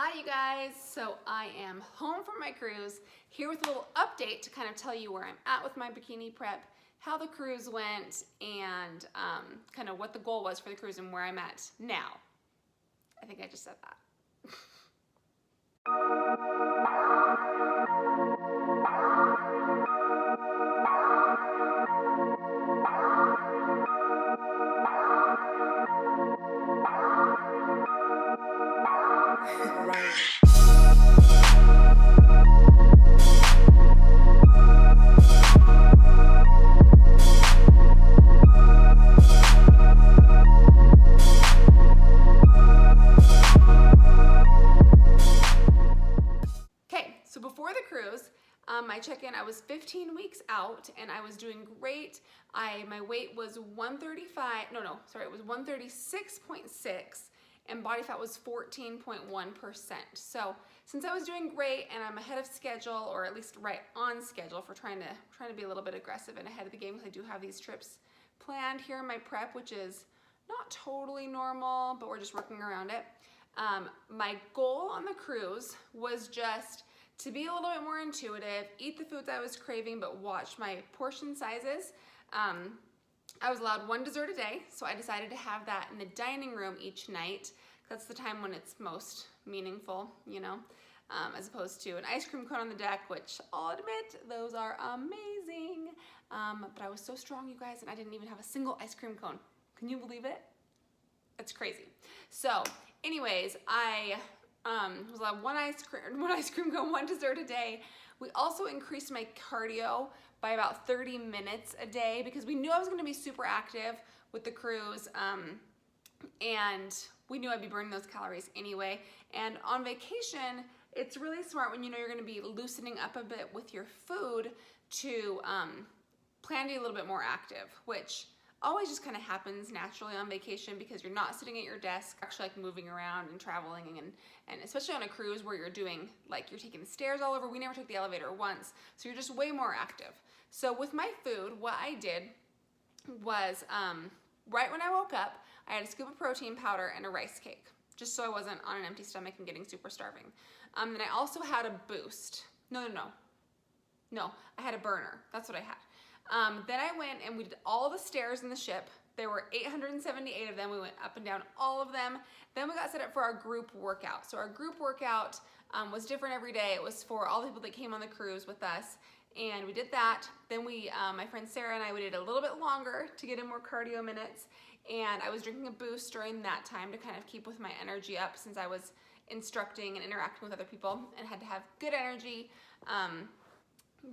Hi you guys, so I am home from my cruise, here with a little update to kind of tell you where I'm at with my bikini prep, how the cruise went, and kind of what the goal was for the cruise and where I'm at now. I think I just said that. Okay, so before the cruise, my check-in, I was 15 weeks out and I was doing great. My weight was 136.6 and body fat was 14.1%. So since I was doing great and I'm ahead of schedule, or at least right on schedule for trying to be a little bit aggressive and ahead of the game, because I do have these trips planned here in my prep, which is not totally normal, but we're just working around it. My goal on the cruise was just to be a little bit more intuitive, eat the foods I was craving, but watch my portion sizes. I was allowed one dessert a day, so I decided to have that in the dining room each night. That's the time when it's most meaningful, you know, as opposed to an ice cream cone on the deck, which I'll admit, those are amazing. But I was so strong, you guys, and I didn't even have a single ice cream cone. Can you believe it? It's crazy. So anyways, I was allowed one ice cream cone, one dessert a day. We also increased my cardio by about 30 minutes a day because we knew I was going to be super active with the cruise, and we knew I'd be burning those calories anyway. And on vacation, it's really smart when you know you're going to be loosening up a bit with your food to plan to be a little bit more active, which always just kind of happens naturally on vacation because you're not sitting at your desk, actually like moving around and traveling, and especially on a cruise where you're doing, like, you're taking the stairs all over. We never took the elevator once, so you're just way more active. So with my food, what I did was right when I woke up, I had a scoop of protein powder and a rice cake, just so I wasn't on an empty stomach and getting super starving. Then I also had a boost. No, I had a burner. That's what I had. Then I went and we did all the stairs in the ship. There were 878 of them. We went up and down all of them. Then we got set up for our group workout. So our group workout was different every day. It was for all the people that came on the cruise with us. And we did that. Then my friend Sarah and I, we did a little bit longer to get in more cardio minutes. And I was drinking a boost during that time to kind of keep with my energy up, since I was instructing and interacting with other people and had to have good energy.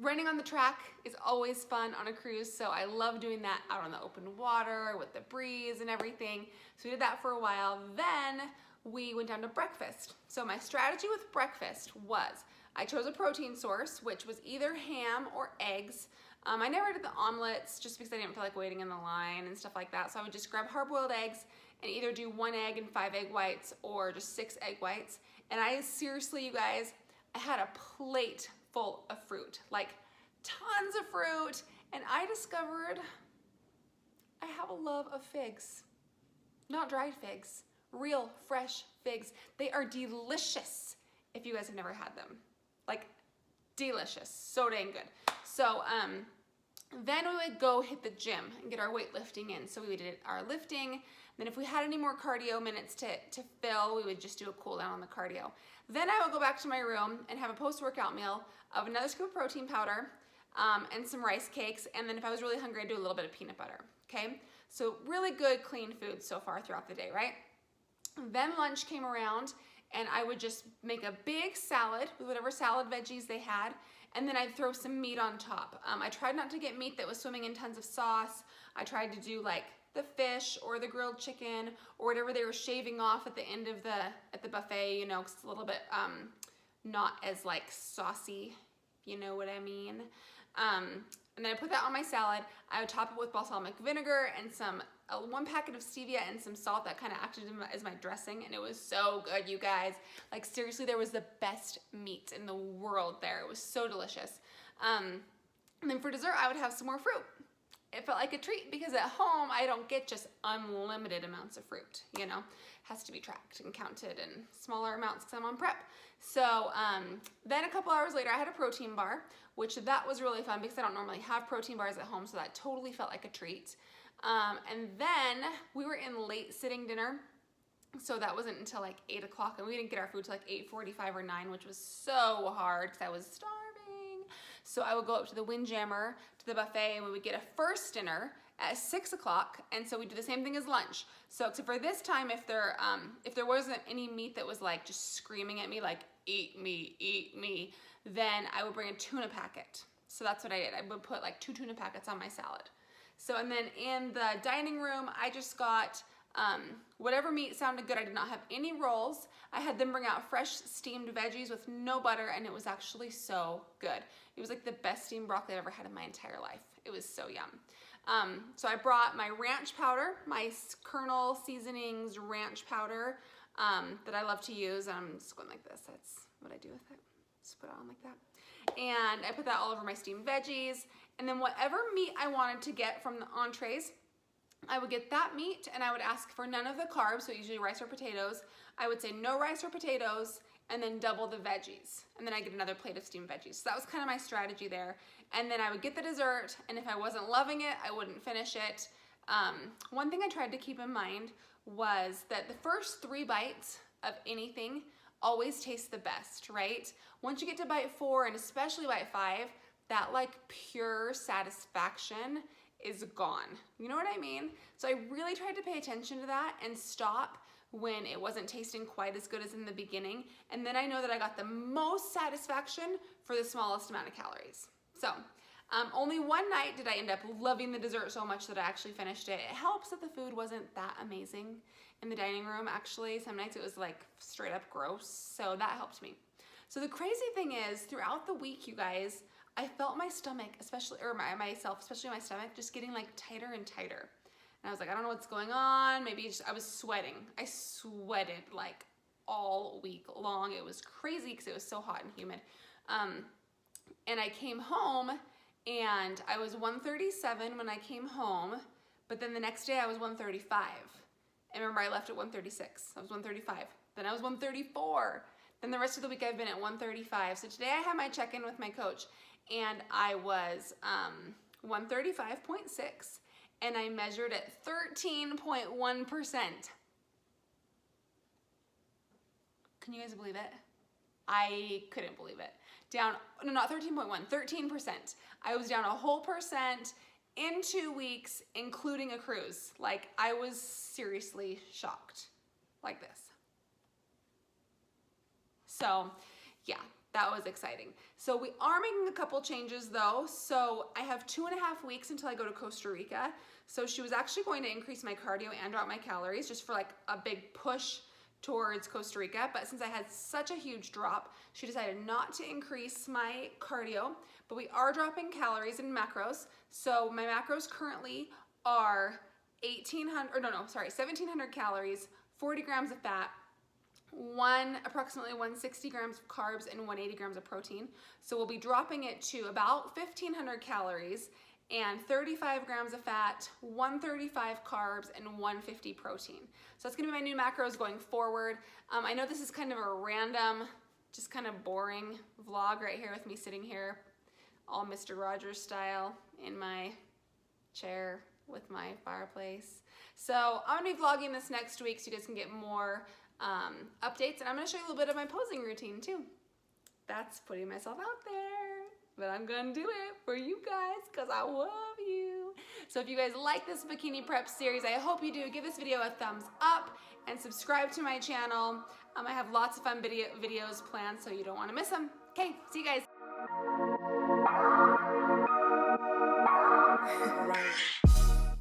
Running on the track is always fun on a cruise, so I love doing that out on the open water with the breeze and everything. So we did that for a while. Then we went down to breakfast. So my strategy with breakfast was I chose a protein source, which was either ham or eggs. I never did the omelets just because I didn't feel like waiting in the line and stuff like that. So I would just grab hard-boiled eggs and either do 1 egg and 5 egg whites or just 6 egg whites. And I seriously, you guys, I had a plate full of fruit, like tons of fruit. And I discovered I have a love of figs. Not dried figs, real fresh figs. They are delicious if you guys have never had them. Like, delicious, so dang good. So then we would go hit the gym and get our weightlifting in. So we did our lifting. Then if we had any more cardio minutes to fill, we would just do a cool down on the cardio. Then I would go back to my room and have a post-workout meal of another scoop of protein powder and some rice cakes. And then if I was really hungry, I'd do a little bit of peanut butter, okay? So really good, clean food so far throughout the day, right? Then lunch came around and I would just make a big salad with whatever salad veggies they had. And then I'd throw some meat on top. I tried not to get meat that was swimming in tons of sauce. I tried to do like the fish or the grilled chicken or whatever they were shaving off at the end of at the buffet, you know, 'cause it's a little bit not as like saucy, if you know what I mean. And then I put that on my salad. I would top it with balsamic vinegar and 1 packet of stevia and some salt that kind of acted as my dressing, and it was so good, you guys. Like, seriously, there was the best meat in the world there. It was so delicious. And then for dessert, I would have some more fruit. it felt like a treat because at home I don't get just unlimited amounts of fruit, you know. It has to be tracked and counted in smaller amounts because I'm on prep. So then a couple hours later I had a protein bar, which that was really fun because I don't normally have protein bars at home, so that totally felt like a treat. And then we were in late sitting dinner, so that wasn't until like 8 o'clock, and we didn't get our food till like 8:45 or 9, which was so hard because I was starving. So I would go up to the Windjammer, to the buffet, and we would get a first dinner at 6 o'clock, and so we do the same thing as lunch. So except for this time, if there wasn't any meat that was like just screaming at me like, eat me, then I would bring a tuna packet. So that's what I did. I would put like 2 tuna packets on my salad. So, and then in the dining room, I just got whatever meat sounded good. I did not have any rolls. I had them bring out fresh steamed veggies with no butter, and it was actually so good. It was like the best steamed broccoli I've ever had in my entire life. It was so yum. So I brought my ranch powder, my Colonel Seasonings ranch powder that I love to use. I'm just going like this. That's what I do with it. Just put it on like that. And I put that all over my steamed veggies. And then whatever meat I wanted to get from the entrees, I would get that meat, and I would ask for none of the carbs, so usually rice or potatoes. I would say no rice or potatoes, and then double the veggies. And then I get another plate of steamed veggies. So that was kind of my strategy there. And then I would get the dessert, and if I wasn't loving it, I wouldn't finish it. One thing I tried to keep in mind was that the first 3 bites of anything always taste the best, right? Once you get to bite 4, and especially bite 5, that like pure satisfaction is gone. You know what I mean? So I really tried to pay attention to that and stop when it wasn't tasting quite as good as in the beginning. And then I know that I got the most satisfaction for the smallest amount of calories. So only one night did I end up loving the dessert so much that I actually finished it. It helps that the food wasn't that amazing in the dining room. Actually, some nights it was like straight up gross. So that helped me. So the crazy thing is, throughout the week, you guys, I felt my stomach, especially my stomach, just getting like tighter and tighter. And I was like, I don't know what's going on. Maybe I was sweating. I sweated like all week long. It was crazy because it was so hot and humid. And I came home, and I was 137 when I came home, but then the next day I was 135. And remember, I left at 136. I was 135. Then I was 134. Then the rest of the week I've been at 135. So today I had my check-in with my coach, and I was 135.6, and I measured at 13.1%. Can you guys believe it? I couldn't believe it. Down, no, not 13.1, 13%. I was down a whole percent in 2 weeks, including a cruise. Like, I was seriously shocked, like this. So, yeah, that was exciting. So we are making a couple changes though. So I have 2.5 weeks until I go to Costa Rica. So she was actually going to increase my cardio and drop my calories just for like a big push towards Costa Rica. But since I had such a huge drop, she decided not to increase my cardio, but we are dropping calories and macros. So my macros currently are 1,700 calories, 40 grams of fat, approximately 160 grams of carbs, and 180 grams of protein. So we'll be dropping it to about 1,500 calories and 35 grams of fat, 135 carbs, and 150 protein. So that's gonna be my new macros going forward. I know this is kind of a random, just kind of boring vlog right here with me sitting here, all Mr. Rogers style in my chair with my fireplace. So I'm gonna be vlogging this next week so you guys can get more updates, and I'm gonna show you a little bit of my posing routine too. That's putting myself out there, but I'm gonna do it for you guys because I love you. So if you guys like this Bikini Prep series, I hope you do. Give this video a thumbs up and subscribe to my channel. I have lots of fun videos planned, so you don't want to miss them. Okay, see you guys.